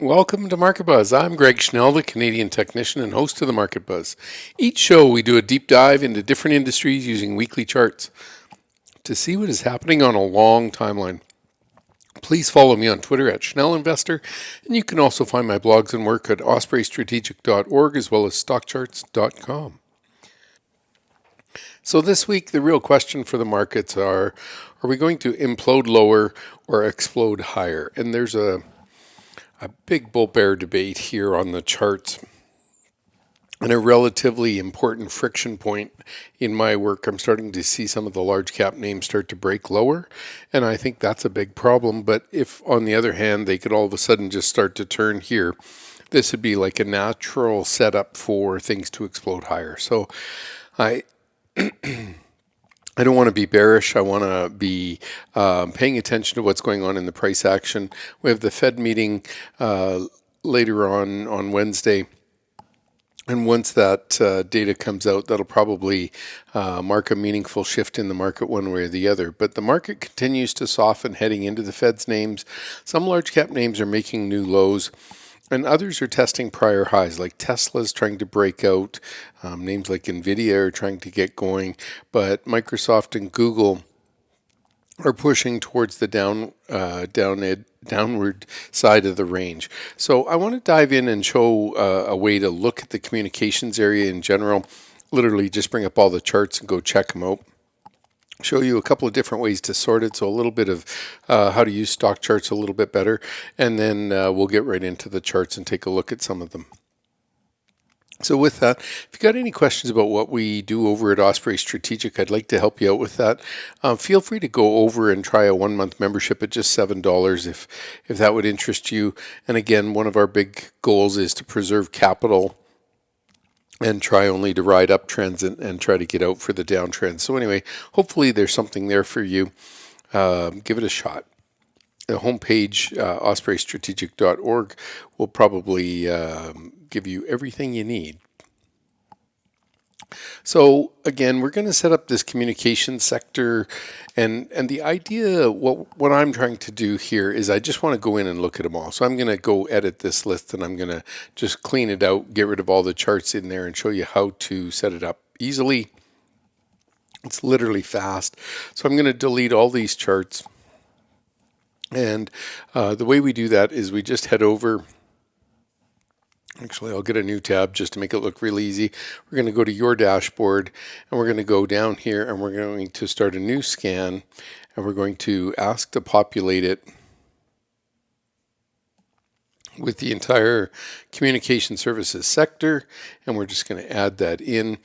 Welcome to Market Buzz. I'm Greg Schnell, the Canadian technician and host of the Market Buzz. Each show we do a deep dive into different industries using weekly charts to see what is happening on a long timeline. Please follow me on Twitter at Schnell Investor, and you can also find my blogs and work at ospreystrategic.org as well as stockcharts.com. So this week, the real question for the markets are we going to implode lower or explode higher? And there's a big bull-bear debate here on the charts, and a relatively important friction point in my work. I'm starting to see some of the large cap names start to break lower, and I think that's a big problem. But if, on the other hand, they could all of a sudden just start to turn here, this would be like a natural setup for things to explode higher. So I don't want to be bearish. I want to be paying attention to what's going on in the price action. We have the Fed meeting later on Wednesday. And once that data comes out, that'll probably mark a meaningful shift in the market one way or the other. But the market continues to soften heading into the Fed's names. Some large cap names are making new lows, and others are testing prior highs, like Tesla's trying to break out. Names like NVIDIA are trying to get going, but Microsoft and Google are pushing towards the downward side of the range. So I want to dive in and show a way to look at the communications area in general. Literally just bring up all the charts and go check them out. Show you a couple of different ways to sort it, so a little bit of how to use stock charts a little bit better, and then we'll get right into the charts and take a look at some of them. So with that, if you've got any questions about what we do over at Osprey Strategic, I'd like to help you out with that. Feel free to go over and try a 1-month membership at just $7 if that would interest you. And again, one of our big goals is to preserve capital and try only to ride uptrends and try to get out for the downtrends. So anyway, hopefully there's something there for you. Give it a shot. The homepage, ospreystrategic.org, will probably give you everything you need. So again, we're going to set up this communication sector, and the idea, what I'm trying to do here is I just want to go in and look at them all. So I'm going to go edit this list, and I'm going to just clean it out, get rid of all the charts in there, and show you how to set it up easily. It's literally fast. So I'm going to delete all these charts, and the way we do that is we just head over. Actually, I'll get a new tab just to make it look really easy. We're going to go to your dashboard, and we're going to go down here, and we're going to start a new scan, and we're going to ask to populate it with the entire communication services sector, and we're just going to add that in,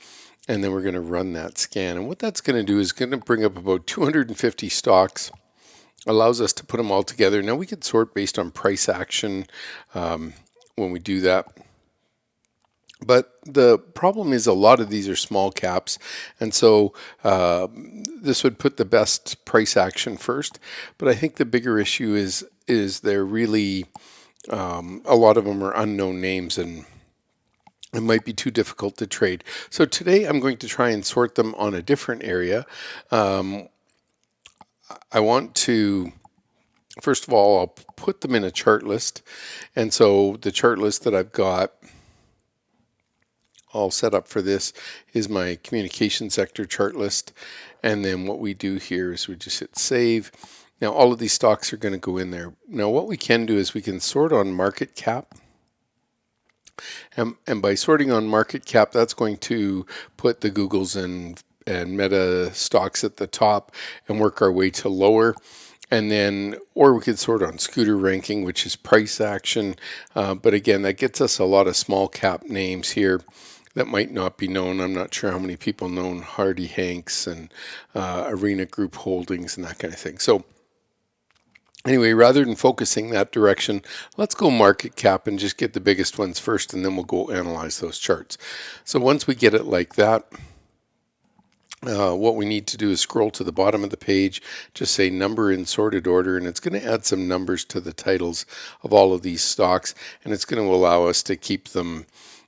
and then we're going to run that scan. And what that's going to do is going to bring up about 250 stocks, allows us to put them all together. Now we can sort based on price action when we do that. But the problem is a lot of these are small caps, and so this would put the best price action first. But I think the bigger issue is they're really, a lot of them are unknown names, and it might be too difficult to trade. So today I'm going to try and sort them on a different area. I want to, first of all, I'll put them in a chart list. And so the chart list that I've got all set up for this is my communication sector chart list. And then what we do here is we just hit save. Now all of these stocks are going to go in there. Now what we can do is we can sort on market cap. And by sorting on market cap, that's going to put the Googles and Meta stocks at the top and work our way to lower. And then, or we could sort on scooter ranking, which is price action. But again, that gets us a lot of small cap names here that might not be known. I'm not sure how many people know Hardy Hanks and Arena Group Holdings and that kind of thing. So anyway, rather than focusing that direction, let's go market cap and just get the biggest ones first, and then we'll go analyze those charts. So once we get it like that, what we need to do is scroll to the bottom of the page, just say number in sorted order, and it's going to add some numbers to the titles of all of these stocks, and it's going to allow us to keep them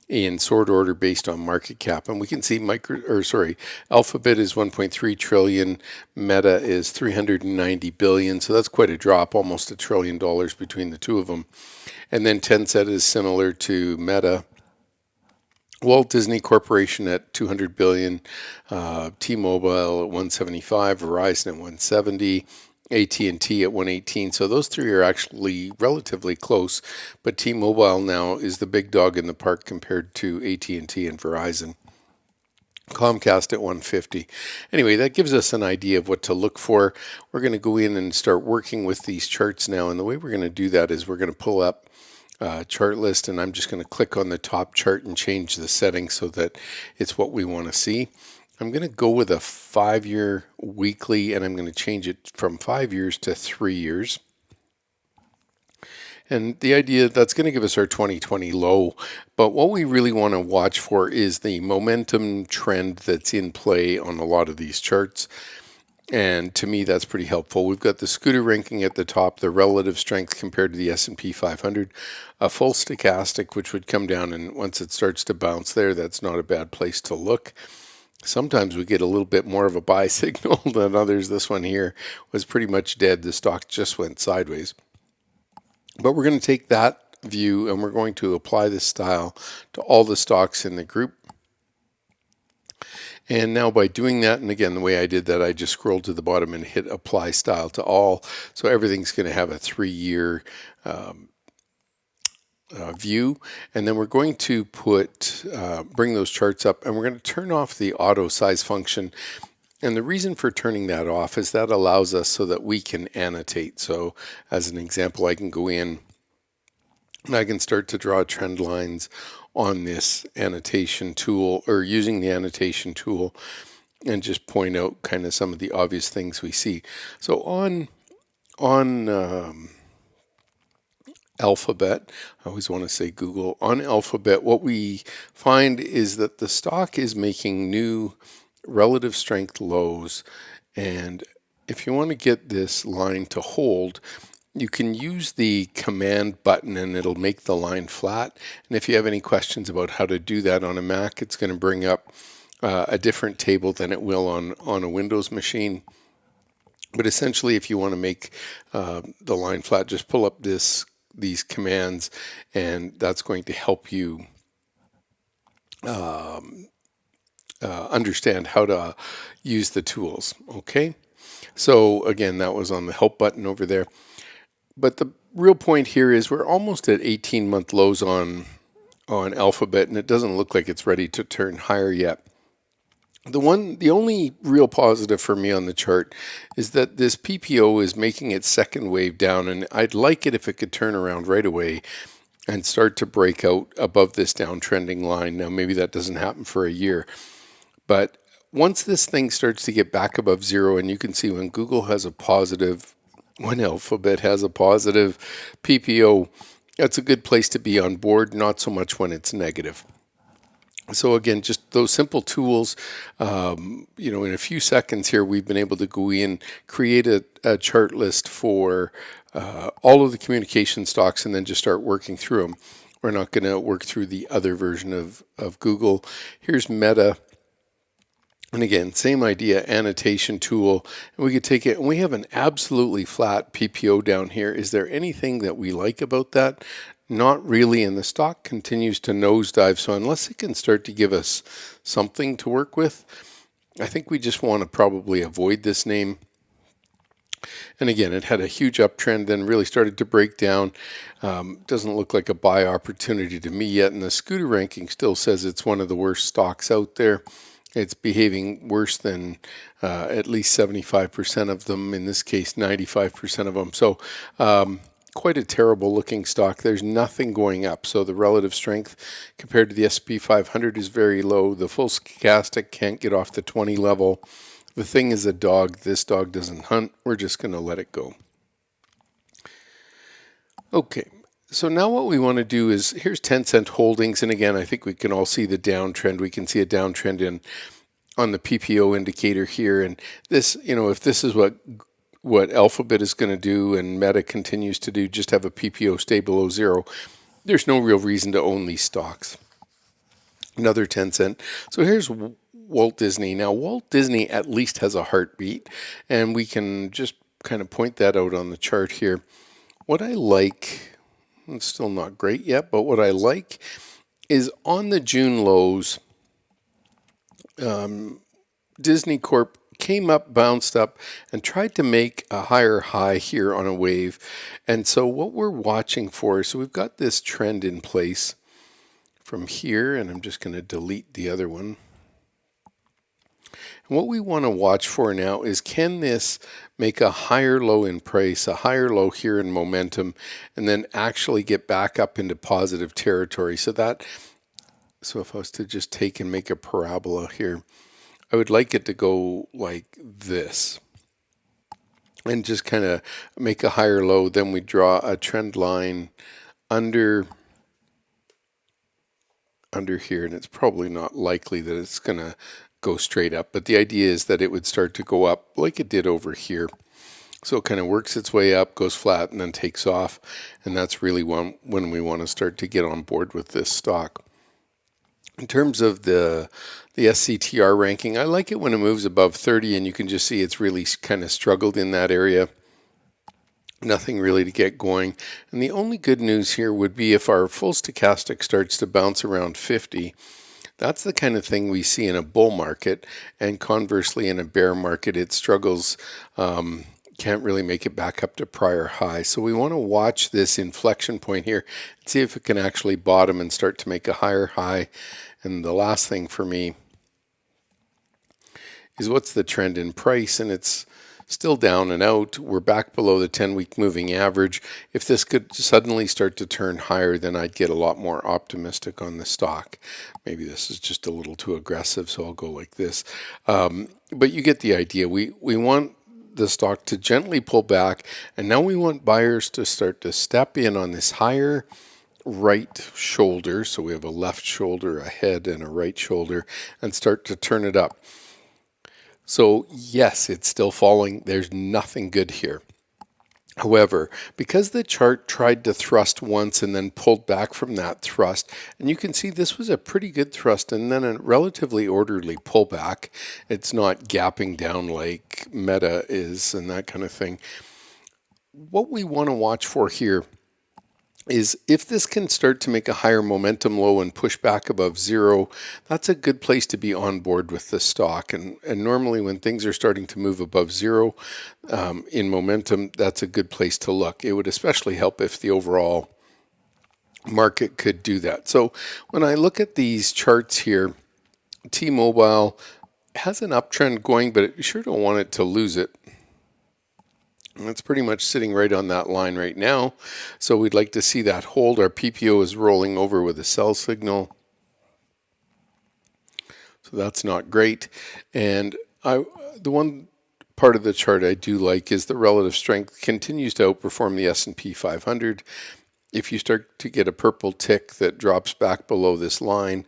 in sort order based on market cap, and we can see Alphabet is 1.3 trillion, Meta is 390 billion, so that's quite a drop, almost $1 trillion between the two of them. And then Tencent is similar to Meta. Walt Disney Corporation at 200 billion, T-Mobile at 175, Verizon at 170, AT&T at 118. So those three are actually relatively close, but T-Mobile now is the big dog in the park compared to AT&T and Verizon. Comcast at 150. Anyway, that gives us an idea of what to look for. We're going to go in and start working with these charts now, and the way we're going to do that is we're going to pull up ChartList, and I'm just going to click on the top chart and change the settings so that it's what we want to see. I'm going to go with a 5-year weekly, and I'm going to change it from 5 years to 3 years. And the idea that's going to give us our 2020 low, but what we really want to watch for is the momentum trend that's in play on a lot of these charts. And to me, that's pretty helpful. We've got the scooter ranking at the top, the relative strength compared to the S&P 500, a full stochastic, which would come down, and once it starts to bounce there, that's not a bad place to look. Sometimes we get a little bit more of a buy signal than others. This one here was pretty much dead. The stock just went sideways. But we're going to take that view and we're going to apply this style to all the stocks in the group. And now by doing that, and again, the way I did that, I just scrolled to the bottom and hit apply style to all. So everything's going to have a 3-year view. And then we're going to bring those charts up, and we're going to turn off the auto size function. And the reason for turning that off is that allows us so that we can annotate. So as an example, I can go in and I can start to draw trend lines on this annotation tool, or using the annotation tool, and just point out kind of some of the obvious things we see. So on Alphabet, I always want to say Google, on Alphabet, what we find is that the stock is making new relative strength lows, and if you want to get this line to hold, you can use the command button and it'll make the line flat. And if you have any questions about how to do that on a Mac, it's going to bring up a different table than it will on a Windows machine. But essentially, if you want to make the line flat, just pull up these commands, and that's going to help you understand how to use the tools. Okay, so again, that was on the help button over there. But the real point here is we're almost at 18-month lows on Alphabet, and it doesn't look like it's ready to turn higher yet. The only real positive for me on the chart is that this PPO is making its second wave down, and I'd like it if it could turn around right away and start to break out above this downtrending line. Now, maybe that doesn't happen for a year, but once this thing starts to get back above zero, and you can see when Google has a positive, when Alphabet has a positive PPO, that's a good place to be on board, not so much when it's negative. So again, just those simple tools, in a few seconds here, we've been able to go in, create a chart list for all of the communication stocks, and then just start working through them. We're not going to work through the other version of Google. Here's Meta. And again, same idea, annotation tool, and we could take it, and we have an absolutely flat PPO down here. Is there anything that we like about that? Not really, and the stock continues to nosedive, so unless it can start to give us something to work with, I think we just want to probably avoid this name. And again, it had a huge uptrend, then really started to break down. Doesn't look like a buy opportunity to me yet, and the scooter ranking still says it's one of the worst stocks out there. It's behaving worse than at least 75% of them, in this case 95% of them. So quite a terrible looking stock. There's nothing going up. So the relative strength compared to the S&P 500 is very low. The full stochastic can't get off the 20 level. The thing is a dog. This dog doesn't hunt. We're just going to let it go. Okay. So now what we want to do is, here's Tencent Holdings, and again, I think we can all see the downtrend. We can see a downtrend on the PPO indicator here, and this, if this is what Alphabet is going to do and Meta continues to do, just have a PPO stay below zero, there's no real reason to own these stocks. another 10 cent. So here's Walt Disney. Now, Walt Disney at least has a heartbeat, and we can just kind of point that out on the chart here. What I like, it's still not great yet, but what I like is on the June lows, Disney Corp came up, bounced up, and tried to make a higher high here on a wave. And so what we're watching for, so we've got this trend in place from here, and I'm just going to delete the other one. And what we want to watch for now is, can this make a higher low in price, a higher low here in momentum, and then actually get back up into positive territory? So if I was to just take and make a parabola here, I would like it to go like this and just kind of make a higher low. Then we draw a trend line under here, and it's probably not likely that it's going to go straight up, but the idea is that it would start to go up like it did over here. So it kind of works its way up, goes flat, and then takes off, and that's really when we want to start to get on board with this stock. In terms of the SCTR ranking, I like it when it moves above 30, and you can just see it's really kind of struggled in that area. Nothing really to get going. And the only good news here would be if our full stochastic starts to bounce around 50. That's the kind of thing we see in a bull market, and conversely in a bear market it struggles, can't really make it back up to prior highs. So we want to watch this inflection point here and see if it can actually bottom and start to make a higher high. And the last thing for me is, what's the trend in price? And it's still down and out. We're back below the 10-week moving average. If this could suddenly start to turn higher, then I'd get a lot more optimistic on the stock. Maybe this is just a little too aggressive, so I'll go like this. But you get the idea. We want the stock to gently pull back, and now we want buyers to start to step in on this higher right shoulder. So we have a left shoulder, a head, and a right shoulder, and start to turn it up. So yes, it's still falling. There's nothing good here. However, because the chart tried to thrust once and then pulled back from that thrust, and you can see this was a pretty good thrust and then a relatively orderly pullback. It's not gapping down like Meta is and that kind of thing. What we want to watch for here is, if this can start to make a higher momentum low and push back above zero, that's a good place to be on board with the stock. And normally when things are starting to move above zero in momentum, that's a good place to look. It would especially help if the overall market could do that. So when I look at these charts here, T-Mobile has an uptrend going, but you sure don't want it to lose it. And it's pretty much sitting right on that line right now. So we'd like to see that hold. Our PPO is rolling over with a sell signal. So that's not great. And the one part of the chart I do like is the relative strength continues to outperform the S&P 500. If you start to get a purple tick that drops back below this line,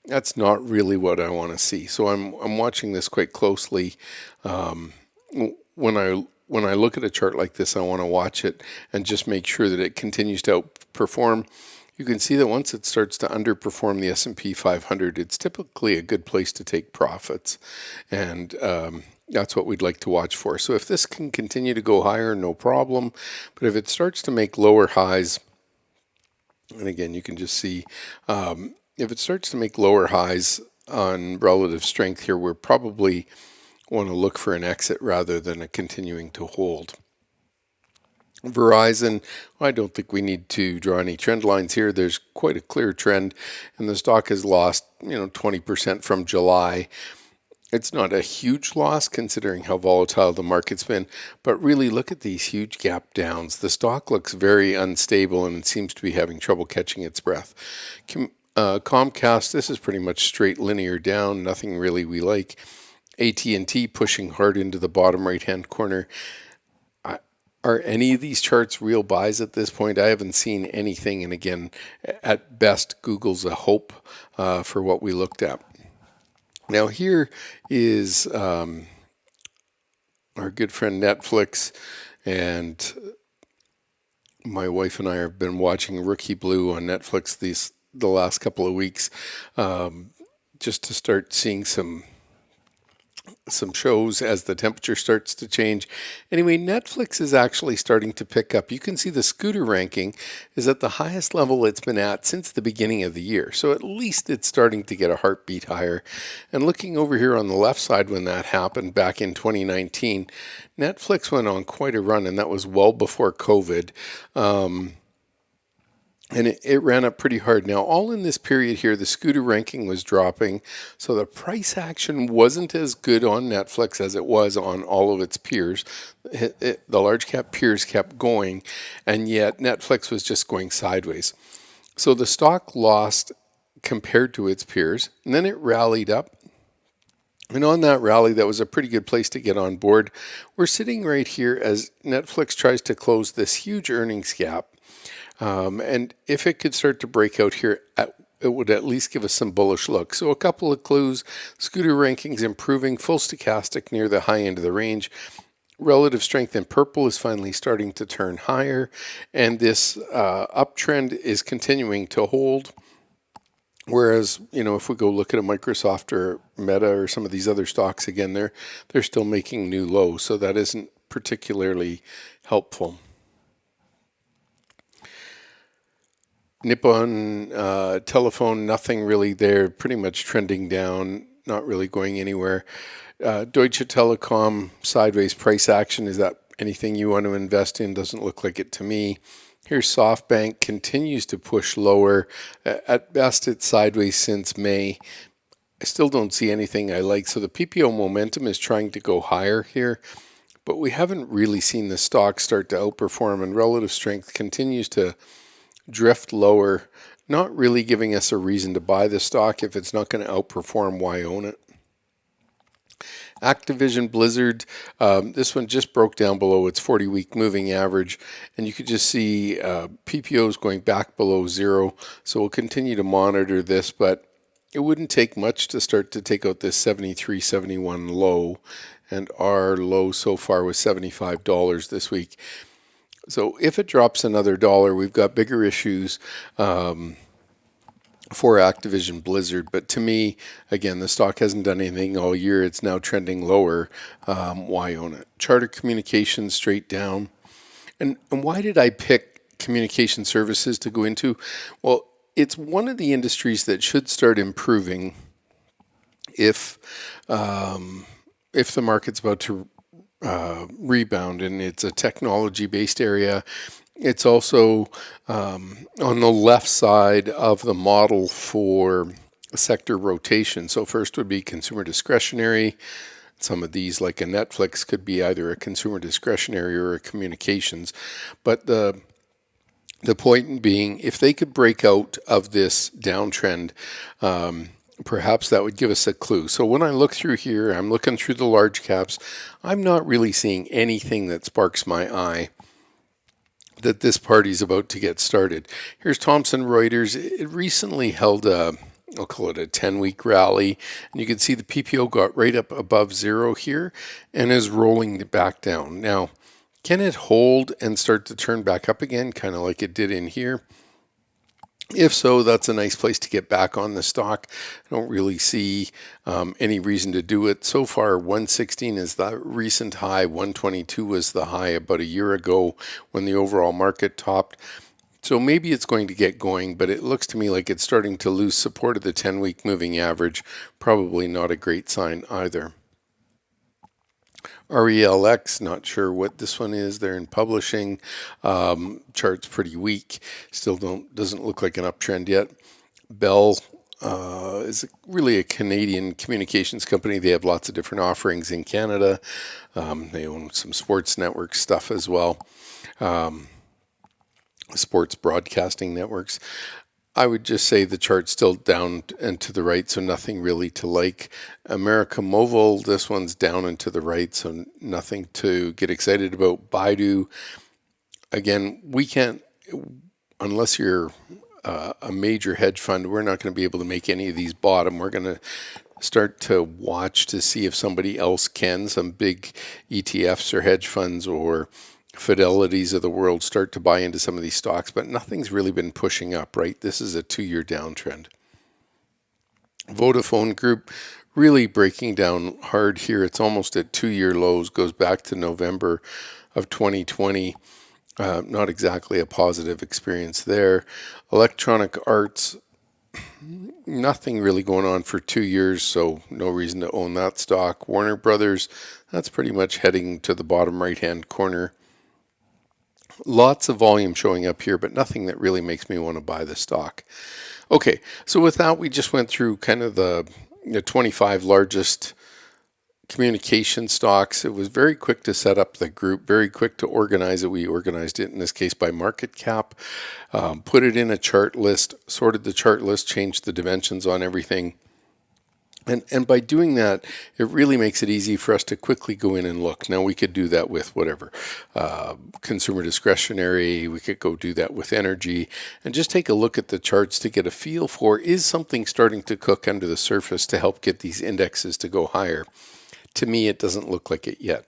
that's not really what I want to see. So I'm watching this quite closely. When I look at a chart like this, I want to watch it and just make sure that it continues to outperform. You can see that once it starts to underperform the S&P 500, it's typically a good place to take profits. And that's what we'd like to watch for. So if this can continue to go higher, no problem. But if it starts to make lower highs, and again, you can just see, if it starts to make lower highs on relative strength here, we're probably want to look for an exit rather than a continuing to hold. Verizon, I don't think we need to draw any trend lines here. There's quite a clear trend, and the stock has lost 20% from July. It's not a huge loss considering how volatile the market's been, but really look at these huge gap downs. The stock looks very unstable and it seems to be having trouble catching its breath. Comcast, this is pretty much straight linear down, nothing really we like. AT&T pushing hard into the bottom right-hand corner. Are any of these charts real buys at this point? I haven't seen anything, and again, at best, Google's a hope for what we looked at. Now here is our good friend Netflix, and my wife and I have been watching Rookie Blue on Netflix the last couple of weeks, just to start seeing some shows as the temperature starts to change. Anyway, Netflix is actually starting to pick up. You can see the scooter ranking is at the highest level it's been at since the beginning of the year. So at least it's starting to get a heartbeat higher. And looking over here on the left side when that happened back in 2019, Netflix went on quite a run, and that was well before COVID. And it ran up pretty hard. Now, all in this period here, the scooter ranking was dropping, so the price action wasn't as good on Netflix as it was on all of its peers. The large cap peers kept going, and yet Netflix was just going sideways. So the stock lost compared to its peers, and then it rallied up. And on that rally, that was a pretty good place to get on board. We're sitting right here as Netflix tries to close this huge earnings gap. And if it could start to break out here, it would at least give us some bullish look. So a couple of clues: scooter rankings improving, full stochastic near the high end of the range. Relative strength in purple is finally starting to turn higher, and this uptrend is continuing to hold. Whereas, if we go look at a Microsoft or Meta or some of these other stocks, again, they're still making new lows, so that isn't particularly helpful. Nippon Telephone, nothing really there, pretty much trending down, not really going anywhere. Deutsche Telekom, sideways price action. Is that anything you want to invest in? Doesn't look like it to me. Here's SoftBank, continues to push lower. At best, it's sideways since May. I still don't see anything I like. So the PPO momentum is trying to go higher here, but we haven't really seen the stock start to outperform, and relative strength continues to drift lower, not really giving us a reason to buy the stock. If it's not going to outperform, why own it? Activision Blizzard, this one just broke down below its 40-week moving average, and you could just see PPOs going back below zero. So we'll continue to monitor this, but it wouldn't take much to start to take out this 73.71 low, and our low so far was $75 this week. So if it drops another dollar, we've got bigger issues for Activision Blizzard. But to me, again, the stock hasn't done anything all year. It's now trending lower. Why own it? Charter Communications straight down. And why did I pick communication services to go into? Well, it's one of the industries that should start improving if the market's about to rebound, and it's a technology-based area. It's also on the left side of the model for sector rotation. So first would be consumer discretionary. Some of these, like a Netflix, could be either a consumer discretionary or a communications. But the point being, if they could break out of this downtrend, perhaps that would give us a clue. So when I look through here, I'm looking through the large caps. I'm not really seeing anything that sparks my eye that this party's about to get started. Here's Thomson Reuters. It recently held I'll call it a 10-week rally, and you can see the PPO got right up above zero here and is rolling back down. Now, can it hold and start to turn back up again, kind of like it did in here? If so, that's a nice place to get back on the stock. I don't really see any reason to do it. So far, 116 is the recent high. 122 was the high about a year ago when the overall market topped. So maybe it's going to get going, but it looks to me like it's starting to lose support of the 10-week moving average. Probably not a great sign either. RELX, not sure what this one is. They're in publishing. Chart's pretty weak. Still doesn't look like an uptrend yet. Bell is really a Canadian communications company. They have lots of different offerings in Canada. They own some sports network stuff as well. Sports broadcasting networks. I would just say the chart's still down and to the right, so nothing really to like. America Mobile, this one's down and to the right, so nothing to get excited about. Baidu, again, we can't, unless you're a major hedge fund, we're not going to be able to make any of these bottom. We're going to start to watch to see if somebody else can, some big ETFs or hedge funds or Fidelities of the world start to buy into some of these stocks, but nothing's really been pushing up, right? This is a 2-year downtrend. Vodafone Group really breaking down hard here. It's almost at 2-year lows, goes back to November of 2020. Not exactly a positive experience there. Electronic Arts, nothing really going on for 2 years, so no reason to own that stock. Warner Brothers, that's pretty much heading to the bottom right-hand corner. Lots of volume showing up here, but nothing that really makes me want to buy the stock. Okay, so with that, we just went through kind of the 25 largest communication stocks. It was very quick to set up the group, very quick to organize it. We organized it in this case by market cap, put it in a chart list, sorted the chart list, changed the dimensions on everything. And by doing that, it really makes it easy for us to quickly go in and look. Now, we could do that with whatever, consumer discretionary, we could go do that with energy, and just take a look at the charts to get a feel for, is something starting to cook under the surface to help get these indexes to go higher? To me, it doesn't look like it yet.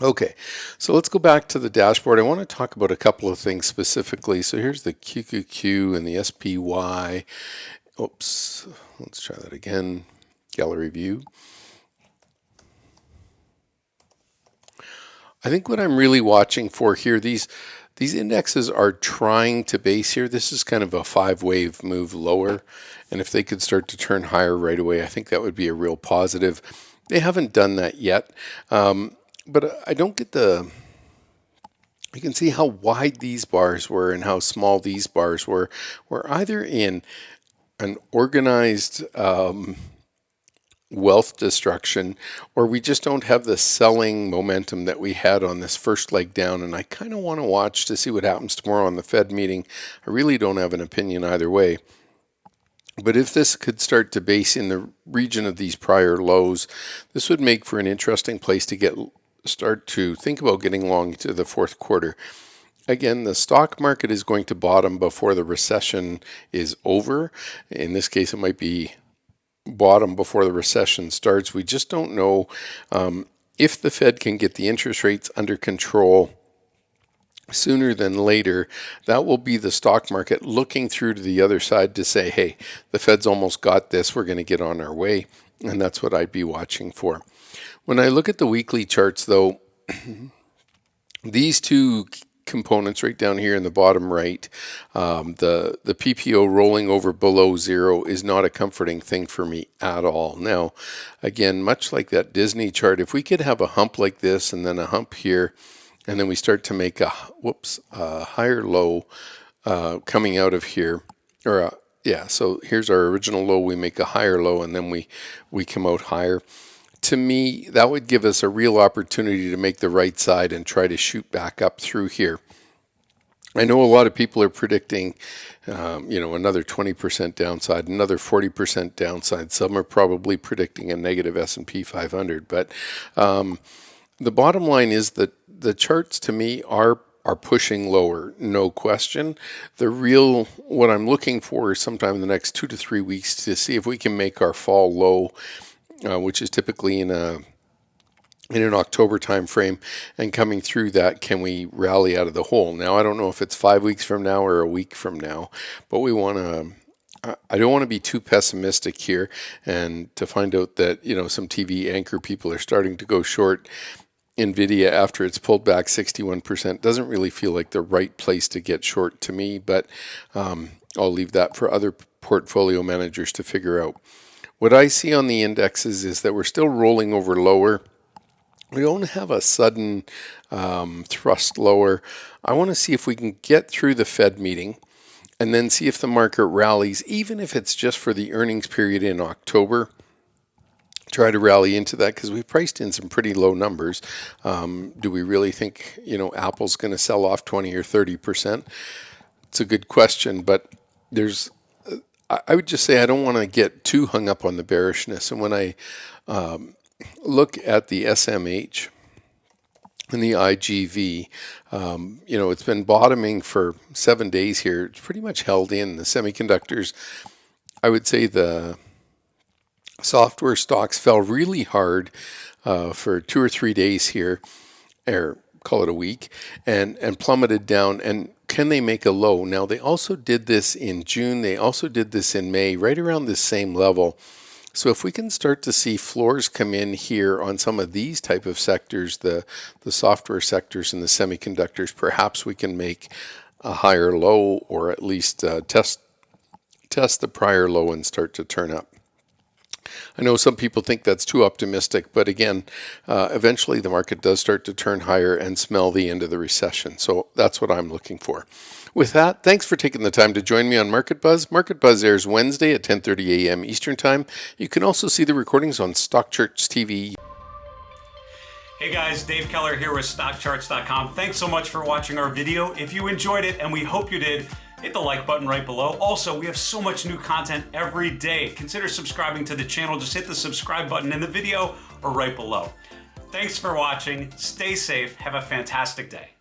Okay, so let's go back to the dashboard. I want to talk about a couple of things specifically. So here's the QQQ and the SPY. Oops, let's try that again. GalleryView. I think what I'm really watching for here, these indexes are trying to base here. This is kind of a 5-wave move lower, and if they could start to turn higher right away, I think that would be a real positive. They haven't done that yet, but I don't get the... You can see how wide these bars were and how small these bars were. We're either in an organized wealth destruction, or we just don't have the selling momentum that we had on this first leg down, and I kind of want to watch to see what happens tomorrow on the Fed meeting. I really don't have an opinion either way. But if this could start to base in the region of these prior lows, this would make for an interesting place to start to think about getting long to the fourth quarter. Again, the stock market is going to bottom before the recession is over. In this case, it might be bottom before the recession starts. We just don't know if the Fed can get the interest rates under control sooner than later. That will be the stock market looking through to the other side to say, hey, the Fed's almost got this, we're going to get on our way. And that's what I'd be watching for. When I look at the weekly charts, though, these two components right down here in the bottom right, the PPO rolling over below zero is not a comforting thing for me at all. Now, again, much like that Disney chart, if we could have a hump like this and then a hump here, and then we start to make a higher low coming out of here, or so here's our original low, we make a higher low, and then we come out higher. To me, that would give us a real opportunity to make the right side and try to shoot back up through here. I know a lot of people are predicting, another 20% downside, another 40% downside. Some are probably predicting a negative S&P 500. But the bottom line is that the charts, to me, are pushing lower, no question. What I'm looking for is sometime in the next 2 to 3 weeks to see if we can make our fall low, which is typically in an October time frame, and coming through that, can we rally out of the hole? Now, I don't know if it's 5 weeks from now or a week from now, but I don't want to be too pessimistic here and to find out that, some TV anchor people are starting to go short NVIDIA after it's pulled back 61%. Doesn't really feel like the right place to get short to me, but I'll leave that for other portfolio managers to figure out. What I see on the indexes is that we're still rolling over lower. We don't have a sudden thrust lower. I want to see if we can get through the Fed meeting and then see if the market rallies, even if it's just for the earnings period in October. Try to rally into that because we've priced in some pretty low numbers. Do we really think, Apple's going to sell off 20 or 30%? It's a good question, but I would just say I don't want to get too hung up on the bearishness. And when I look at the SMH and the IGV, it's been bottoming for 7 days here. It's pretty much held in. The semiconductors, I would say the software stocks fell really hard for 2 or 3 days here, or call it a week, and plummeted down. And can they make a low? Now, they also did this in June. They also did this in May, right around this same level. So if we can start to see floors come in here on some of these type of sectors, the software sectors and the semiconductors, perhaps we can make a higher low, or at least test the prior low and start to turn up. I know some people think that's too optimistic, but again, eventually the market does start to turn higher and smell the end of the recession. So that's what I'm looking for. With that, thanks for taking the time to join me on Market Buzz. Market Buzz airs Wednesday at 10:30 a.m. Eastern Time. You can also see the recordings on Stockcharts TV. Hey guys, Dave Keller here with Stockcharts.com. Thanks so much for watching our video. If you enjoyed it, and we hope you did, hit the like button right below. Also, we have so much new content every day. Consider subscribing to the channel. Just hit the subscribe button in the video or right below. Thanks for watching. Stay safe. Have a fantastic day.